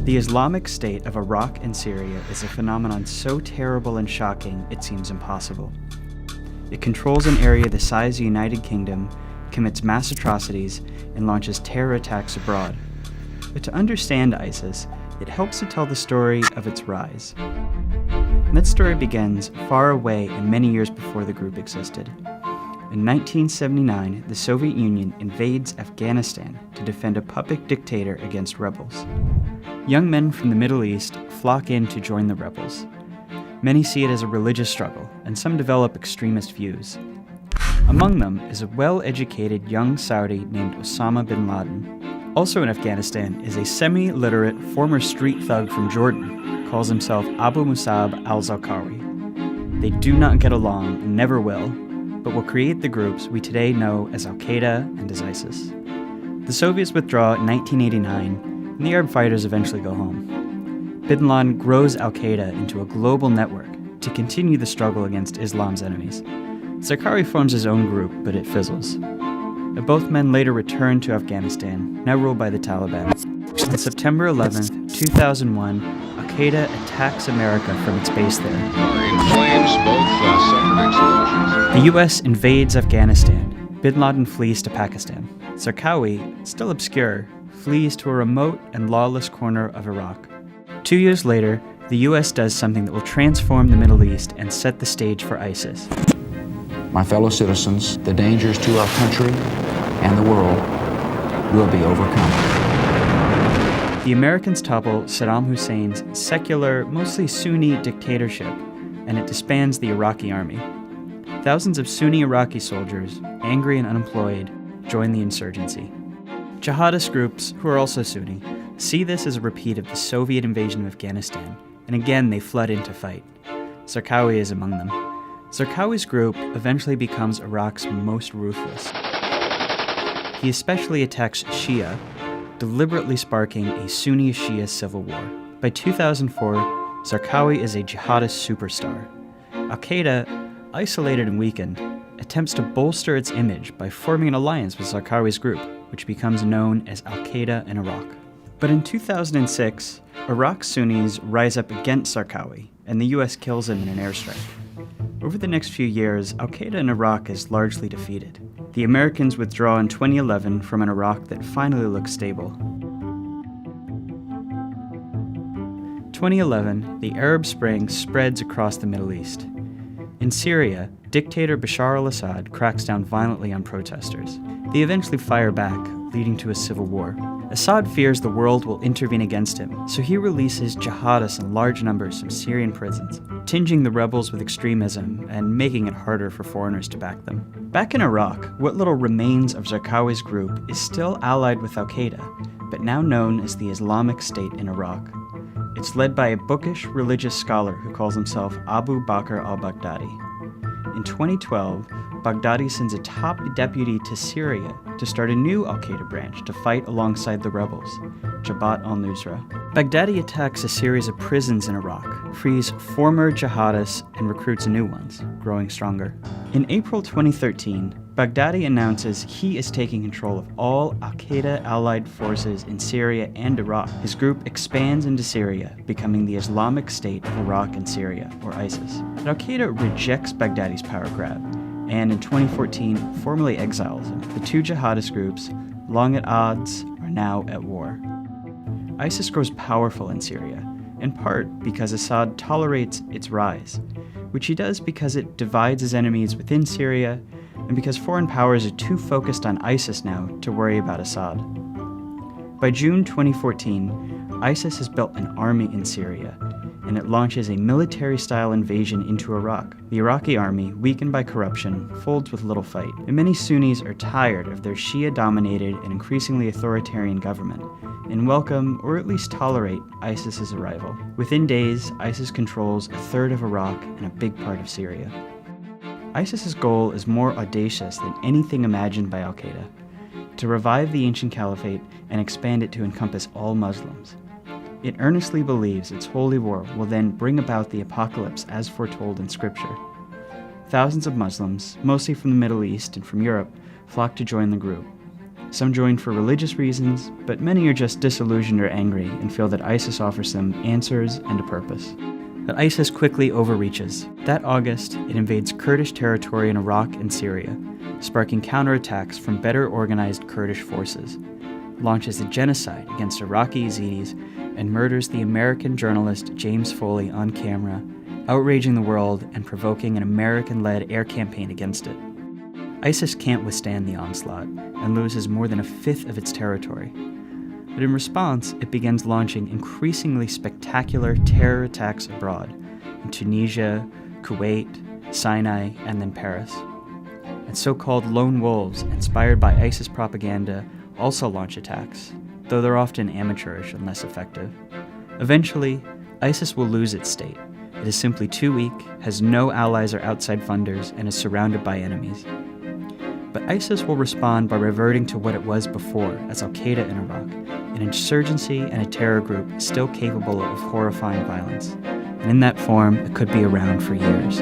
The Islamic State of Iraq and Syria is a phenomenon so terrible and shocking it seems impossible. It controls an area the size of the United Kingdom, commits mass atrocities, and launches terror attacks abroad. But to understand ISIS, it helps to tell the story of its rise. And that story begins far away and many years before the group existed. In 1979, the Soviet Union invades Afghanistan to defend a puppet dictator against rebels. Young men from the Middle East flock in to join the rebels. Many see it as a religious struggle, and some develop extremist views. Among them is a well-educated young Saudi named Osama bin Laden. Also in Afghanistan is a semi-literate former street thug from Jordan, calls himself Abu Musab al-Zarqawi. They do not get along and never will, but will create the groups we today know as Al-Qaeda and as ISIS. The Soviets withdraw in 1989, and the Arab fighters eventually go home. Bin Laden grows Al-Qaeda into a global network to continue the struggle against Islam's enemies. Zarqawi forms his own group, but it fizzles. Both men later return to Afghanistan, now ruled by the Taliban. On September 11, 2001, Al-Qaeda attacks America from its base there. The US invades Afghanistan. Bin Laden flees to Pakistan. Zarqawi, still obscure, flees to a remote and lawless corner of Iraq. 2 years later, the US does something that will transform the Middle East and set the stage for ISIS. My fellow citizens, the dangers to our country and the world will be overcome. The Americans topple Saddam Hussein's secular, mostly Sunni dictatorship, and it disbands the Iraqi army. Thousands of Sunni Iraqi soldiers, angry and unemployed, join the insurgency. Jihadist groups, who are also Sunni, see this as a repeat of the Soviet invasion of Afghanistan, and again they flood in to fight. Zarqawi is among them. Zarqawi's group eventually becomes Iraq's most ruthless. He especially attacks Shia, deliberately sparking a Sunni-Shia civil war. By 2004, Zarqawi is a jihadist superstar. Al-Qaeda, isolated and weakened, attempts to bolster its image by forming an alliance with Zarqawi's group, which becomes known as Al-Qaeda in Iraq. But in 2006, Iraq's Sunnis rise up against Zarqawi, and the US kills him in an airstrike. Over the next few years, Al-Qaeda in Iraq is largely defeated. The Americans withdraw in 2011 from an Iraq that finally looks stable. 2011, the Arab Spring spreads across the Middle East. In Syria, dictator Bashar al-Assad cracks down violently on protesters. They eventually fire back, leading to a civil war. Assad fears the world will intervene against him, so he releases jihadists in large numbers from Syrian prisons, tinging the rebels with extremism and making it harder for foreigners to back them. Back in Iraq, what little remains of Zarqawi's group is still allied with Al-Qaeda, but now known as the Islamic State in Iraq. It's led by a bookish religious scholar who calls himself Abu Bakr al-Baghdadi. In 2012, Baghdadi sends a top deputy to Syria to start a new Al-Qaeda branch to fight alongside the rebels, Jabhat al-Nusra. Baghdadi attacks a series of prisons in Iraq, frees former jihadists, and recruits new ones, growing stronger. In April 2013, Baghdadi announces he is taking control of all Al-Qaeda allied forces in Syria and Iraq. His group expands into Syria, becoming the Islamic State of Iraq and Syria, or ISIS. But Al-Qaeda rejects Baghdadi's power grab, and in 2014 formally exiles him. The two jihadist groups, long at odds, are now at war. ISIS grows powerful in Syria, in part because Assad tolerates its rise, which he does because it divides his enemies within Syria, and because foreign powers are too focused on ISIS now to worry about Assad. By June 2014, ISIS has built an army in Syria, and it launches a military-style invasion into Iraq. The Iraqi army, weakened by corruption, folds with little fight, and many Sunnis are tired of their Shia-dominated and increasingly authoritarian government, and welcome, or at least tolerate, ISIS's arrival. Within days, ISIS controls a third of Iraq and a big part of Syria. ISIS's goal is more audacious than anything imagined by Al-Qaeda: to revive the ancient caliphate and expand it to encompass all Muslims. It earnestly believes its holy war will then bring about the apocalypse as foretold in Scripture. Thousands of Muslims, mostly from the Middle East and from Europe, flock to join the group. Some join for religious reasons, but many are just disillusioned or angry and feel that ISIS offers them answers and a purpose. But ISIS quickly overreaches. That August, it invades Kurdish territory in Iraq and Syria, sparking counterattacks from better organized Kurdish forces, launches a genocide against Iraqi Yazidis, and murders the American journalist James Foley on camera, outraging the world and provoking an American-led air campaign against it. ISIS can't withstand the onslaught and loses more than a fifth of its territory. But in response, it begins launching increasingly spectacular terror attacks abroad in Tunisia, Kuwait, Sinai, and then Paris. And so-called lone wolves, inspired by ISIS propaganda, also launch attacks, though they're often amateurish and less effective. Eventually, ISIS will lose its state. It is simply too weak, has no allies or outside funders, and is surrounded by enemies. But ISIS will respond by reverting to what it was before as Al-Qaeda in Iraq, an insurgency and a terror group still capable of horrifying violence. And in that form, it could be around for years.